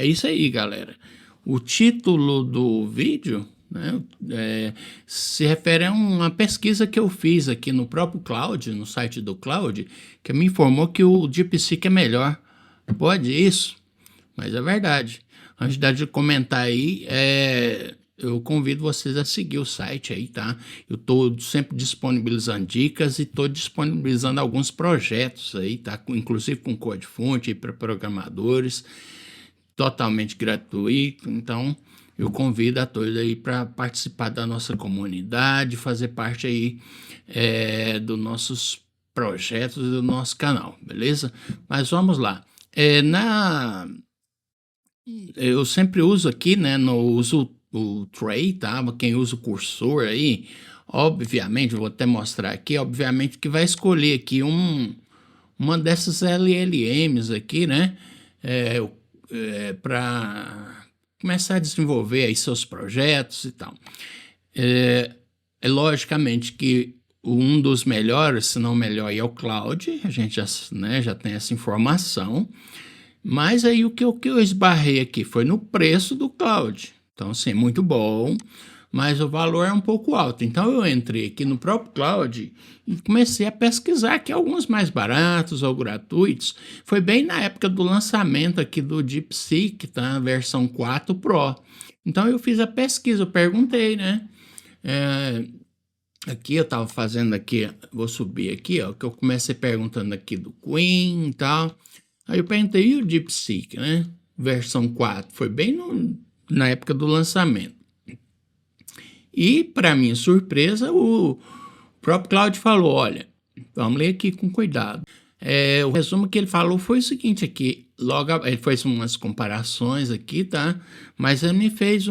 É isso aí, galera. O título do vídeo, né, se refere a uma pesquisa que eu fiz aqui no próprio Claude, no site do Claude, que me informou que o DeepSeek é melhor. Pode isso? Mas é verdade. Antes de comentar aí, eu convido vocês a seguir o site aí, tá? Eu estou sempre disponibilizando dicas e estou disponibilizando alguns projetos aí, tá? Inclusive com code-fonte para programadores, totalmente gratuito. Então, eu convido a todos aí para participar da nossa comunidade, fazer parte aí dos nossos projetos e do nosso canal, beleza? Mas vamos lá. Eu sempre uso aqui, né? Uso o Tray, tá? Quem usa o cursor aí, obviamente, vou até mostrar aqui, obviamente que vai escolher aqui uma dessas LLMs aqui, né? Para começar a desenvolver aí seus projetos e tal. Logicamente que um dos melhores, se não melhor, é o Claude, a gente já tem essa informação. Mas aí o que eu esbarrei aqui foi no preço do Claude. Então, assim, muito bom, mas o valor é um pouco alto. Então, eu entrei aqui no próprio Claude e comecei a pesquisar aqui alguns mais baratos ou gratuitos. Foi bem na época do lançamento aqui do DeepSeek, tá? A versão 4 Pro. Então, eu fiz a pesquisa, eu perguntei, né? Aqui eu estava fazendo aqui, vou subir aqui, ó, que eu comecei perguntando aqui do Queen e tal. Aí eu perguntei, e o DeepSeek, né? Versão 4, foi bem na época do lançamento. E, para minha surpresa, o próprio Claude falou, olha, vamos ler aqui com cuidado. O resumo que ele falou foi o seguinte aqui, logo ele fez umas comparações aqui, tá? Mas ele me fez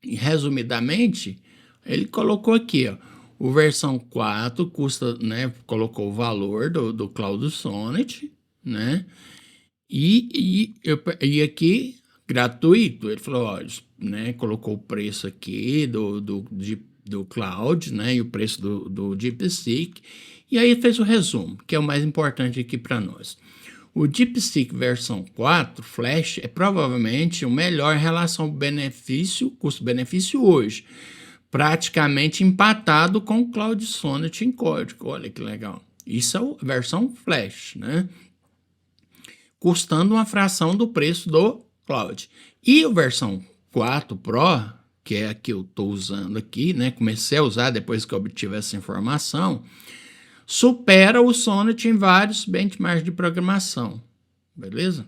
resumidamente, ele colocou aqui, ó, o versão 4 custa, né, colocou o valor do Cloud Sonnet, né, e aqui, gratuito, ele falou, ó, né, colocou o preço aqui do Cloud, né, e o preço do DeepSeek, e aí fez o resumo, que é o mais importante aqui para nós. O DeepSeek versão 4 Flash é provavelmente o melhor em relação benefício, custo-benefício hoje, praticamente empatado com o Cloud Sonnet em código. Olha que legal. Isso é a versão Flash, né? Custando uma fração do preço do Cloud. E a versão 4 Pro, que é a que eu estou usando aqui, né? Comecei a usar depois que eu obtive essa informação, supera o Sonnet em vários benchmarks de programação, beleza?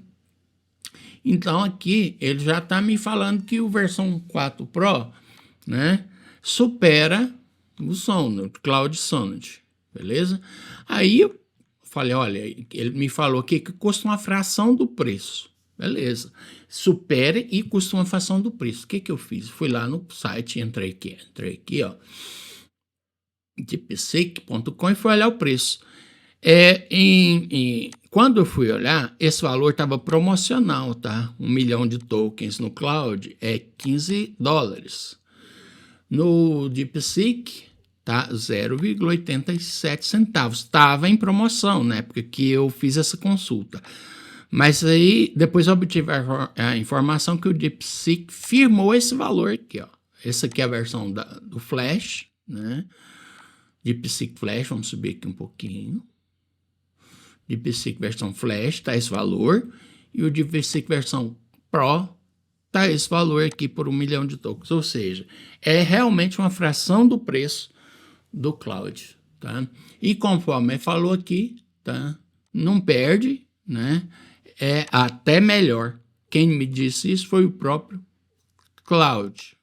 Então aqui ele já está me falando que o versão 4 Pro, né, supera o Sonnet, o Cloud Sonnet, beleza? Aí eu falei, olha, ele me falou aqui que custa uma fração do preço, beleza? Supera e custa uma fração do preço. O que eu fiz? Fui lá no site, entrei aqui, ó, deepseek.com e fui olhar o preço. Quando eu fui olhar, esse valor estava promocional, tá? 1 milhão de tokens no Cloud é $15. No DeepSeek, tá? 0,87 centavos. Estava em promoção na época que eu fiz essa consulta. Mas aí, depois eu obtive a informação que o DeepSeek firmou esse valor aqui, ó. Essa aqui é a versão do Flash, né? DeepSeek Flash, vamos subir aqui um pouquinho. DeepSeek versão Flash está esse valor, e o DeepSeek versão Pro está esse valor aqui por 1 milhão de tokens, ou seja, é realmente uma fração do preço do Cloud, tá? E conforme ele falou aqui, tá? Não perde, né? É até melhor. Quem me disse isso foi o próprio Cloud.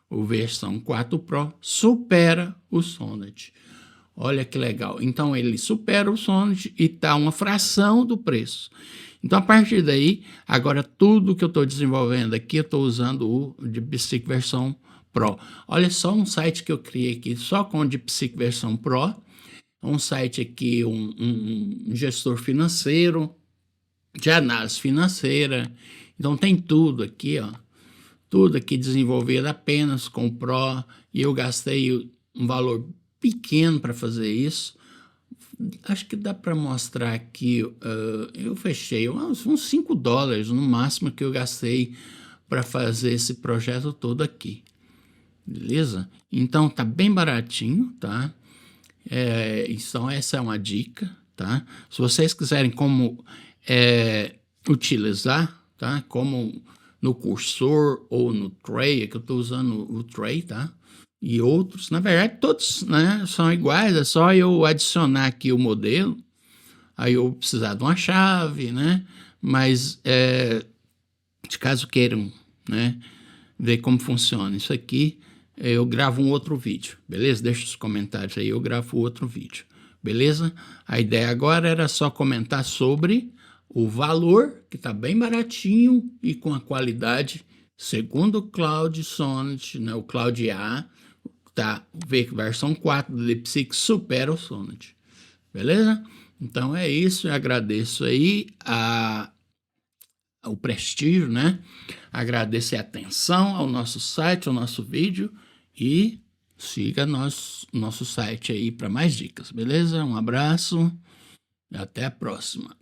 O versão 4 Pro supera o Sonnet. Olha que legal. Então, ele supera o Sonnet e está uma fração do preço. Então, a partir daí, agora tudo que eu estou desenvolvendo aqui, eu estou usando o DeepSeek versão Pro. Olha só um site que eu criei aqui, só com o DeepSeek versão Pro. Um site aqui, um gestor financeiro, de análise financeira. Então, tem tudo aqui, ó. Tudo aqui desenvolvido apenas com o Pro. E eu gastei um valor pequeno para fazer isso. Acho que dá para mostrar aqui, eu fechei uns $5 no máximo que eu gastei para fazer esse projeto todo aqui, beleza? Então tá bem baratinho, tá? Então essa é uma dica, tá? Se vocês quiserem como utilizar, tá? Como no cursor ou no tray, que eu estou usando o tray, tá? E outros, na verdade todos, né, são iguais, é só eu adicionar aqui o modelo, aí eu vou precisar de uma chave, né? Mas de caso queiram, né, ver como funciona isso aqui, eu gravo um outro vídeo, beleza? Deixa os comentários aí, eu gravo outro vídeo, beleza? A ideia agora era só comentar sobre o valor, que está bem baratinho e com a qualidade, segundo o Cloud Sonnet, né, o Cloud A, tá? Versão 4 do DeepSeek supera o Sonnet, beleza? Então é isso, eu agradeço aí o prestígio, né? Agradeço a atenção ao nosso site, ao nosso vídeo e siga nosso site aí para mais dicas, beleza? Um abraço e até a próxima.